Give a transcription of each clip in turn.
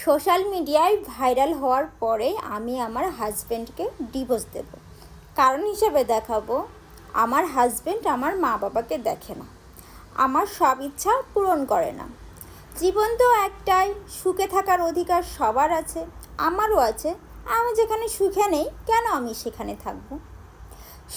Social মিডিয়ায় viral হওয়ার পরে আমি আমার হাজব্যান্ডকে ডিভোর্স দেব। কারণ হিসেবে দেখাবো, আমার হাজব্যান্ড আমার মা বাবাকে দেখে না, আমার সব ইচ্ছা পূরণ করে না। জীবন তো একটাই, সুখে থাকার অধিকার সবার আছে, আমারও আছে। আমি যেখানে সুখে নেই, কেন আমি সেখানে থাকবো?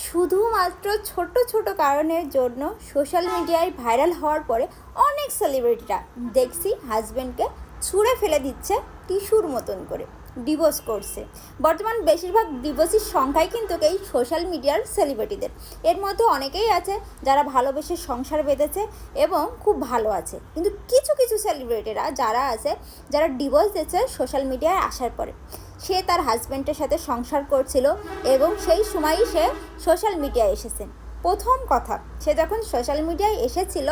শুধুমাত্র ছোট ছোট কারণের জন্য সোশ্যাল মিডিয়ায় ভাইরাল হওয়ার পরে অনেক সেলিব্রিটিরা দেখছি হাজব্যান্ডকে ছুঁড়ে ফেলে দিচ্ছে টিস্যুর মতন করে, ডিভোর্স করছে। বর্তমান বেশিরভাগ ডিভোর্সের সংখ্যাই কিন্তু এই সোশ্যাল মিডিয়ার সেলিব্রিটিদের। এর মধ্যে অনেকেই আছে যারা ভালোবেসে সংসার বেঁধেছে এবং খুব ভালো আছে, কিন্তু কিছু কিছু সেলিব্রিটিরা যারা আছে যারা ডিভোর্স দিচ্ছে সোশ্যাল মিডিয়ায় আসার পরে। সে তার হাজব্যান্ডের সাথে সংসার করছিল এবং সেই সময়ই সে সোশ্যাল মিডিয়ায় এসেছে। প্রথম কথা, সে যখন সোশ্যাল মিডিয়ায় এসেছিল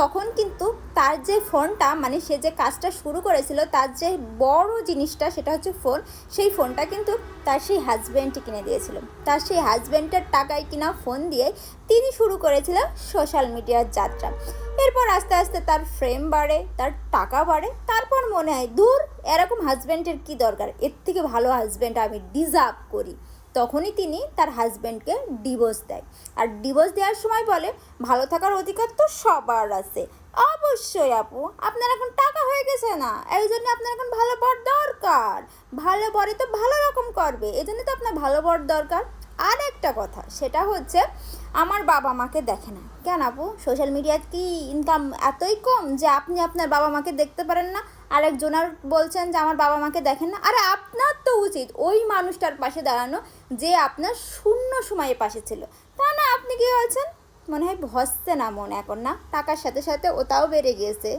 তখন কিন্তু তার যে ফোনটা, মানে সে যে কাজটা শুরু করেছিল, তার যে বড় জিনিসটা সেটা হচ্ছে ফোন। সেই ফোনটা কিন্তু তার সেই হাজব্যান্ডই কিনে দিয়েছিল। তার সেই হাজব্যান্ডের টাকায় কিনা ফোন দিয়ে তিনি শুরু করেছিলেন সোশ্যাল মিডিয়ার যাত্রা। এরপর আস্তে আস্তে তার ফ্রেম বাড়ে, তার টাকা বাড়ে। তারপর মনে হয়, দূর, এরকম হাজব্যান্ডের কী দরকার, এর থেকে ভালো হাজব্যান্ড আমি ডিজার্ভ করি। তখনই তিনি তার হাজব্যান্ডকে ডিভোর্স দেয়। আর ডিভোর্স দেওয়ার সময় বলে, ভালো থাকার অধিকার তো সবার আছে। অবশ্যই আপু, আপনার এখন টাকা হয়ে গেছে না, এই জন্য আপনার এখন ভালো বর দরকার। ভালো বরে তো ভালো রকম করবে, এই জন্য তো আপনার ভালো বর দরকার। আর একটা কথা, সেটা হচ্ছে আমার বাবা মাকে দেখে না। কেন আপু, সোশ্যাল মিডিয়ায় কি ইনকাম এতই কম যে আপনি আপনার বাবা মাকে দেখতে পারেন না? আরেকজনার বলছেন যে আমার বাবা মাকে দেখেন না। আরে আপনার তো উচিত ওই মানুষটার পাশে দাঁড়ানো যে আপনার শূন্য সময়ে পাশে ছিল। তা না, আপনি কি বলছেন? মনে হয় ভসছে না মন এখন, না টাকার সাথে সাথে ওটাও বেড়ে গিয়েছে।